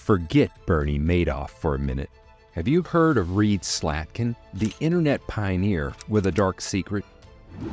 Forget Bernie Madoff for a minute. Have you heard of Reed Slatkin, the internet pioneer with a dark secret?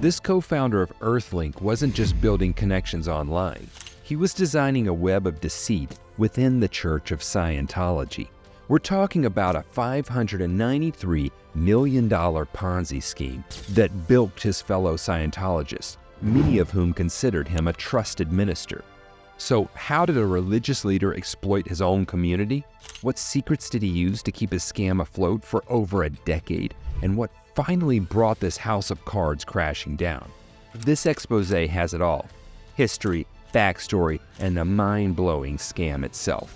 This co-founder of Earthlink wasn't just building connections online. He was designing a web of deceit within the Church of Scientology. We're talking about a $593 million Ponzi scheme that bilked his fellow Scientologists, many of whom considered him a trusted minister. So how did a religious leader exploit his own community? What secrets did he use to keep his scam afloat for over a decade? And what finally brought this house of cards crashing down? This expose has it all: history, backstory, and the mind-blowing scam itself.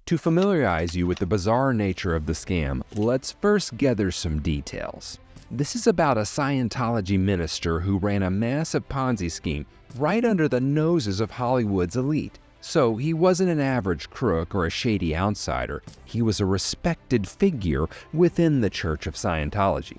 To familiarize you with the bizarre nature of the scam, let's first gather some details. This is about a Scientology minister who ran a massive Ponzi scheme right under the noses of Hollywood's elite. So he wasn't an average crook or a shady outsider. He was a respected figure within the Church of Scientology.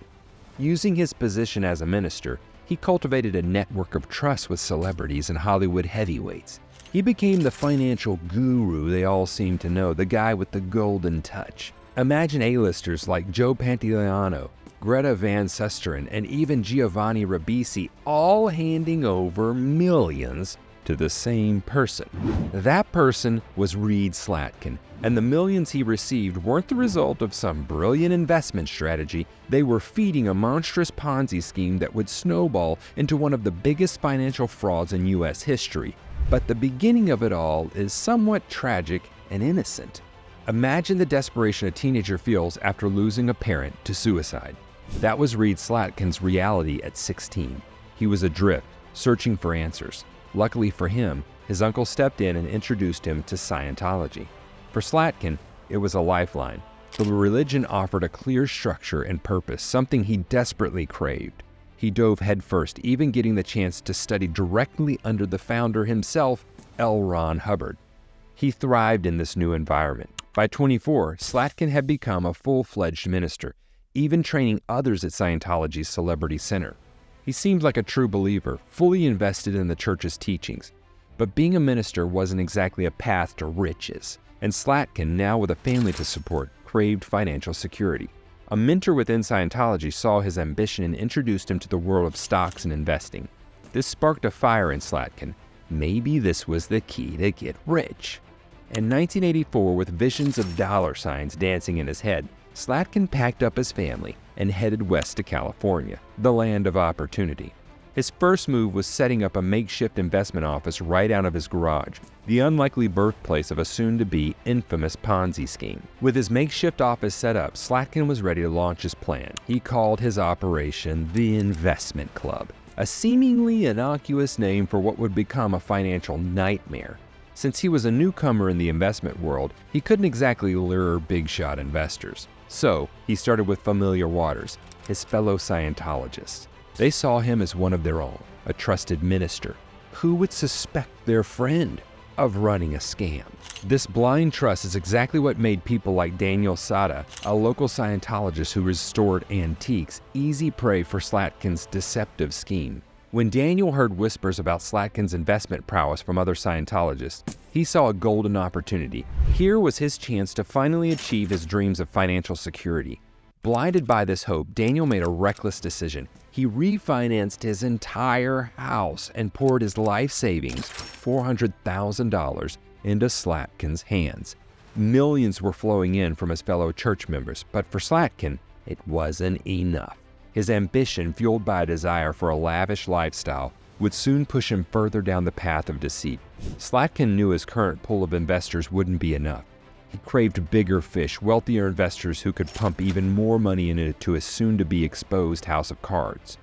Using his position as a minister, he cultivated a network of trust with celebrities and Hollywood heavyweights. He became the financial guru they all seem to know, the guy with the golden touch. Imagine A-listers like Joe Pantoliano, Greta Van Susteren, and even Giovanni Ribisi all handing over millions to the same person. That person was Reed Slatkin, and the millions he received weren't the result of some brilliant investment strategy. They were feeding a monstrous Ponzi scheme that would snowball into one of the biggest financial frauds in U.S. history. But the beginning of it all is somewhat tragic and innocent. Imagine the desperation a teenager feels after losing a parent to suicide. That was Reed Slatkin's reality at 16. He was adrift, searching for answers. Luckily for him, his uncle stepped in and introduced him to Scientology. For Slatkin, it was a lifeline. The religion offered a clear structure and purpose, something he desperately craved. He dove headfirst, even getting the chance to study directly under the founder himself, L. Ron Hubbard. He thrived in this new environment. By 24, Slatkin had become a full-fledged minister, even training others at Scientology's Celebrity Center. He seemed like a true believer, fully invested in the church's teachings. But being a minister wasn't exactly a path to riches, and Slatkin, now with a family to support, craved financial security. A mentor within Scientology saw his ambition and introduced him to the world of stocks and investing. This sparked a fire in Slatkin. Maybe this was the key to get rich. In 1984, with visions of dollar signs dancing in his head, Slatkin packed up his family and headed west to California, the land of opportunity. His first move was setting up a makeshift investment office right out of his garage, the unlikely birthplace of a soon-to-be infamous Ponzi scheme. With his makeshift office set up, Slatkin was ready to launch his plan. He called his operation the Investment Club, a seemingly innocuous name for what would become a financial nightmare. Since he was a newcomer in the investment world, he couldn't exactly lure big-shot investors. So, he started with familiar waters, his fellow Scientologists. They saw him as one of their own, a trusted minister. Who would suspect their friend of running a scam? This blind trust is exactly what made people like Daniel Sada, a local Scientologist who restored antiques, easy prey for Slatkin's deceptive scheme. When Daniel heard whispers about Slatkin's investment prowess from other Scientologists, he saw a golden opportunity. Here was his chance to finally achieve his dreams of financial security. Blinded by this hope, Daniel made a reckless decision. He refinanced his entire house and poured his life savings, $400,000, into Slatkin's hands. Millions were flowing in from his fellow church members, but for Slatkin, it wasn't enough. His ambition, fueled by a desire for a lavish lifestyle, would soon push him further down the path of deceit. Slatkin knew his current pool of investors wouldn't be enough. He craved bigger fish, wealthier investors who could pump even more money into his soon-to-be exposed house of cards.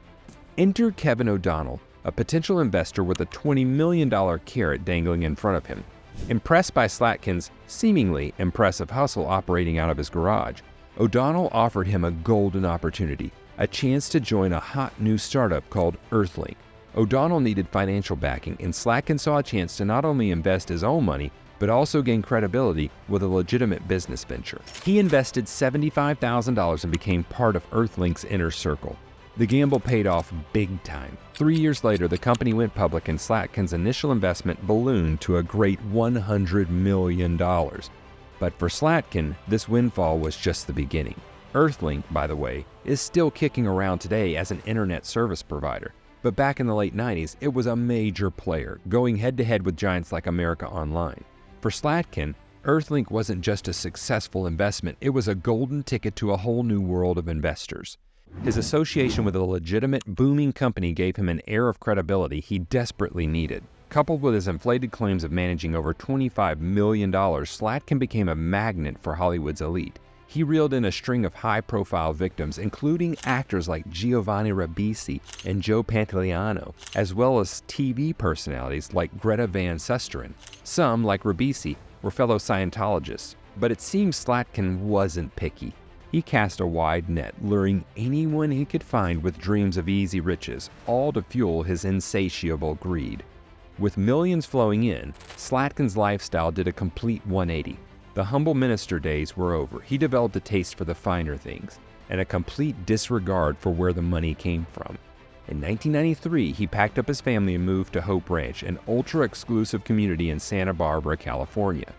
Enter Kevin O'Donnell, a potential investor with a $20 million carrot dangling in front of him. Impressed by Slatkin's seemingly impressive hustle operating out of his garage, O'Donnell offered him a golden opportunity, a chance to join a hot new startup called Earthlink. O'Donnell needed financial backing, and Slatkin saw a chance to not only invest his own money, but also gain credibility with a legitimate business venture. He invested $75,000 and became part of Earthlink's inner circle. The gamble paid off big time. 3 years later, the company went public and Slatkin's initial investment ballooned to a great $100 million. But for Slatkin, this windfall was just the beginning. Earthlink, by the way, is still kicking around today as an internet service provider. But back in the late 90s, it was a major player, going head-to-head with giants like America Online. For Slatkin, Earthlink wasn't just a successful investment, it was a golden ticket to a whole new world of investors. His association with a legitimate, booming company gave him an air of credibility he desperately needed. Coupled with his inflated claims of managing over $25 million, Slatkin became a magnet for Hollywood's elite. He reeled in a string of high-profile victims, including actors like Giovanni Ribisi and Joe Pantoliano, as well as TV personalities like Greta Van Susteren. Some, like Ribisi, were fellow Scientologists, but it seems Slatkin wasn't picky. He cast a wide net, luring anyone he could find with dreams of easy riches, all to fuel his insatiable greed. With millions flowing in, Slatkin's lifestyle did a complete 180. The humble minister days were over. He developed a taste for the finer things, and a complete disregard for where the money came from. In 1993, he packed up his family and moved to Hope Ranch, an ultra-exclusive community in Santa Barbara, California.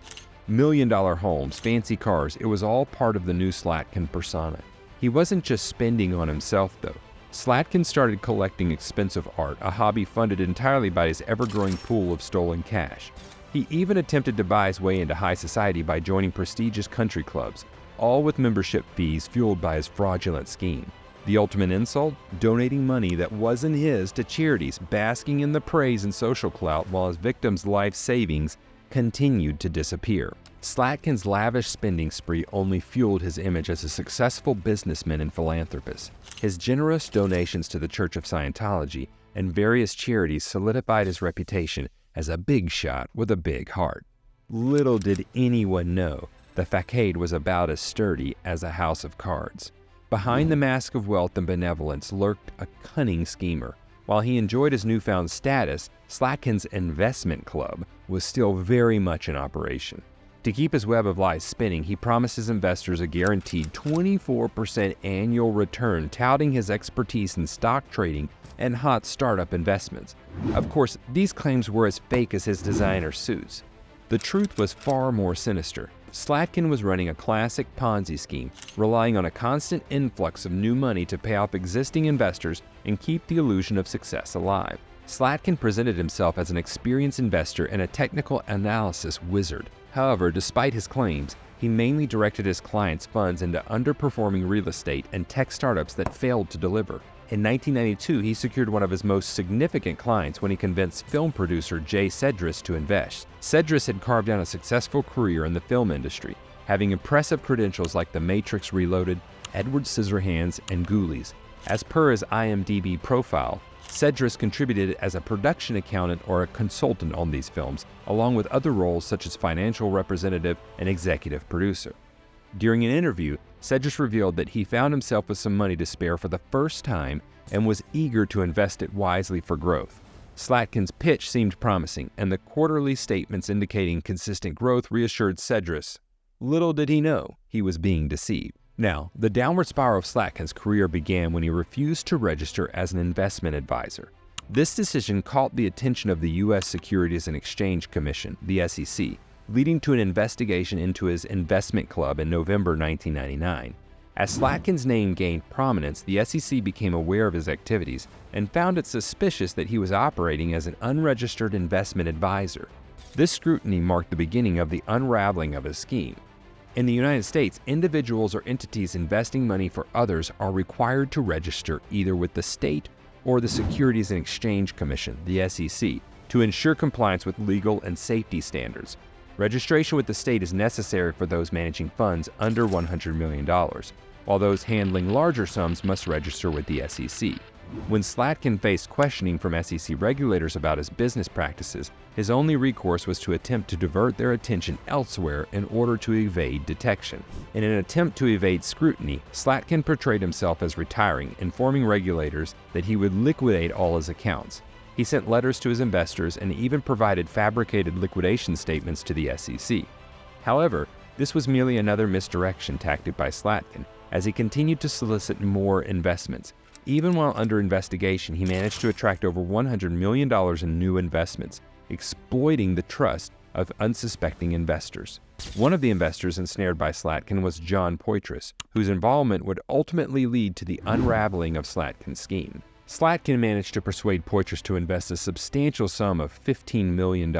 $1-million homes, fancy cars, it was all part of the new Slatkin persona. He wasn't just spending on himself, though. Slatkin started collecting expensive art, a hobby funded entirely by his ever-growing pool of stolen cash. He even attempted to buy his way into high society by joining prestigious country clubs, all with membership fees fueled by his fraudulent scheme. The ultimate insult? Donating money that wasn't his to charities, basking in the praise and social clout while his victims' life savings continued to disappear. Slatkin's lavish spending spree only fueled his image as a successful businessman and philanthropist. His generous donations to the Church of Scientology and various charities solidified his reputation as a big shot with a big heart. Little did anyone know the facade was about as sturdy as a house of cards. Behind the mask of wealth and benevolence lurked a cunning schemer. While he enjoyed his newfound status, Slatkin's investment club was still very much in operation. To keep his web of lies spinning, he promised his investors a guaranteed 24% annual return, touting his expertise in stock trading and hot startup investments. Of course, these claims were as fake as his designer suits. The truth was far more sinister. Slatkin was running a classic Ponzi scheme, relying on a constant influx of new money to pay off existing investors and keep the illusion of success alive. Slatkin presented himself as an experienced investor and a technical analysis wizard. However, despite his claims, he mainly directed his clients' funds into underperforming real estate and tech startups that failed to deliver. In 1992, he secured one of his most significant clients when he convinced film producer Jay Cedris to invest. Cedris had carved out a successful career in the film industry, having impressive credentials like The Matrix Reloaded, Edward Scissorhands, and Ghoulies. As per his IMDb profile, Cedris contributed as a production accountant or a consultant on these films, along with other roles such as financial representative and executive producer. During an interview, Cedris revealed that he found himself with some money to spare for the first time and was eager to invest it wisely for growth. Slatkin's pitch seemed promising, and the quarterly statements indicating consistent growth reassured Cedris. Little did he know he was being deceived. Now, the downward spiral of Slatkin's career began when he refused to register as an investment advisor. This decision caught the attention of the U.S. Securities and Exchange Commission, the SEC, leading to an investigation into his investment club in November 1999. As Slatkin's name gained prominence, the SEC became aware of his activities and found it suspicious that he was operating as an unregistered investment advisor. This scrutiny marked the beginning of the unraveling of his scheme. In the United States, individuals or entities investing money for others are required to register either with the state or the Securities and Exchange Commission, the SEC, to ensure compliance with legal and safety standards. Registration with the state is necessary for those managing funds under $100 million, while those handling larger sums must register with the SEC. When Slatkin faced questioning from SEC regulators about his business practices, his only recourse was to attempt to divert their attention elsewhere in order to evade detection. In an attempt to evade scrutiny, Slatkin portrayed himself as retiring, informing regulators that he would liquidate all his accounts. He sent letters to his investors and even provided fabricated liquidation statements to the SEC. However, this was merely another misdirection tactic by Slatkin, as he continued to solicit more investments. Even while under investigation, he managed to attract over $100 million in new investments, exploiting the trust of unsuspecting investors. One of the investors ensnared by Slatkin was John Poitras, whose involvement would ultimately lead to the unraveling of Slatkin's scheme. Slatkin managed to persuade Poitras to invest a substantial sum of $15 million.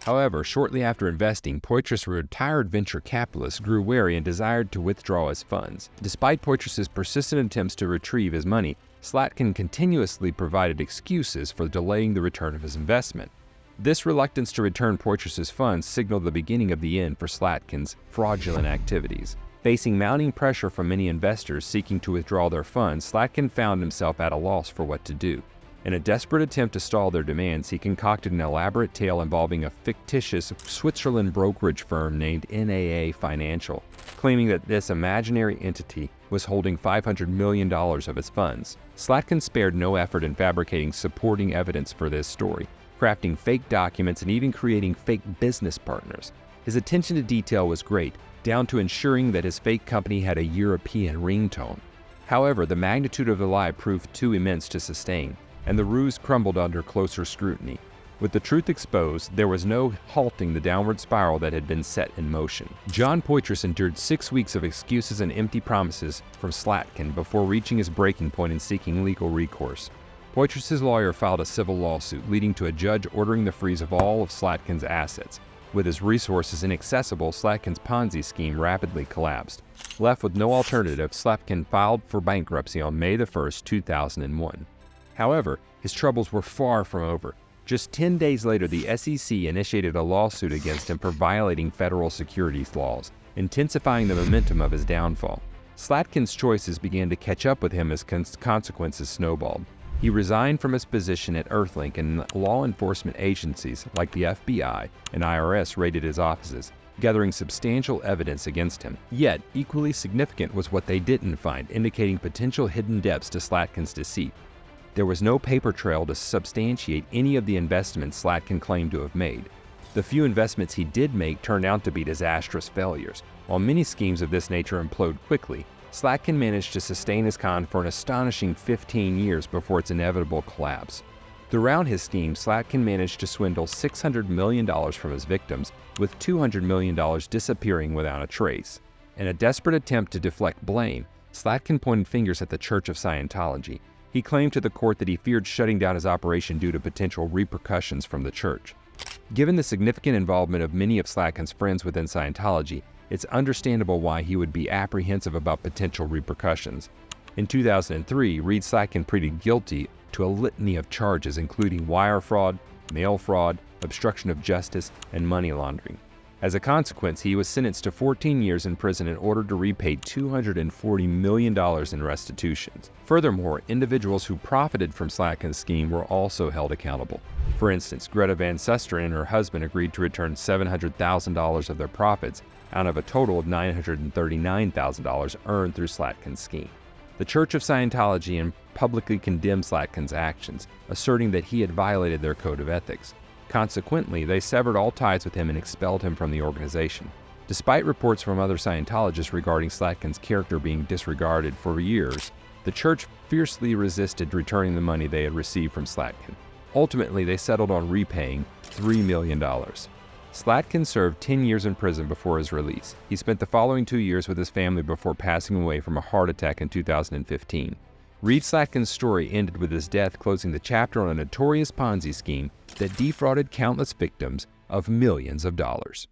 However, shortly after investing, Poitras, a retired venture capitalist, grew wary and desired to withdraw his funds. Despite Poitras' persistent attempts to retrieve his money, Slatkin continuously provided excuses for delaying the return of his investment. This reluctance to return Poitras' funds signaled the beginning of the end for Slatkin's fraudulent activities. Facing mounting pressure from many investors seeking to withdraw their funds, Slatkin found himself at a loss for what to do. In a desperate attempt to stall their demands, he concocted an elaborate tale involving a fictitious Switzerland brokerage firm named NAA Financial, claiming that this imaginary entity was holding $500 million of its funds. Slatkin spared no effort in fabricating supporting evidence for this story, crafting fake documents and even creating fake business partners. His attention to detail was great, down to ensuring that his fake company had a European ringtone. However, the magnitude of the lie proved too immense to sustain, and the ruse crumbled under closer scrutiny. With the truth exposed, there was no halting the downward spiral that had been set in motion. John Poitras endured 6 weeks of excuses and empty promises from Slatkin before reaching his breaking point and seeking legal recourse. Poitras' lawyer filed a civil lawsuit, leading to a judge ordering the freeze of all of Slatkin's assets. With his resources inaccessible, Slatkin's Ponzi scheme rapidly collapsed. Left with no alternative, Slatkin filed for bankruptcy on May 1, 2001. However, his troubles were far from over. Just 10 days later, the SEC initiated a lawsuit against him for violating federal securities laws, intensifying the momentum of his downfall. Slatkin's choices began to catch up with him as consequences snowballed. He resigned from his position at Earthlink, and law enforcement agencies like the FBI and IRS raided his offices, gathering substantial evidence against him. Yet, equally significant was what they didn't find, indicating potential hidden depths to Slatkin's deceit. There was no paper trail to substantiate any of the investments Slatkin claimed to have made. The few investments he did make turned out to be disastrous failures. While many schemes of this nature implode quickly, Slatkin managed to sustain his con for an astonishing 15 years before its inevitable collapse. Throughout his scheme, Slatkin managed to swindle $600 million from his victims, with $200 million disappearing without a trace. In a desperate attempt to deflect blame, Slatkin pointed fingers at the Church of Scientology. He claimed to the court that he feared shutting down his operation due to potential repercussions from the church. Given the significant involvement of many of Slatkin's friends within Scientology, it's understandable why he would be apprehensive about potential repercussions. In 2003, Reed Slatkin pleaded guilty to a litany of charges including wire fraud, mail fraud, obstruction of justice, and money laundering. As a consequence, he was sentenced to 14 years in prison and ordered to repay $240 million in restitutions. Furthermore, individuals who profited from Slatkin's scheme were also held accountable. For instance, Greta Van Susteren and her husband agreed to return $700,000 of their profits out of a total of $939,000 earned through Slatkin's scheme. The Church of Scientology publicly condemned Slatkin's actions, asserting that he had violated their code of ethics. Consequently, they severed all ties with him and expelled him from the organization. Despite reports from other Scientologists regarding Slatkin's character being disregarded for years, the church fiercely resisted returning the money they had received from Slatkin. Ultimately, they settled on repaying $3 million. Slatkin served 10 years in prison before his release. He spent the following 2 years with his family before passing away from a heart attack in 2015. Reed Slatkin's story ended with his death, closing the chapter on a notorious Ponzi scheme that defrauded countless victims of millions of dollars.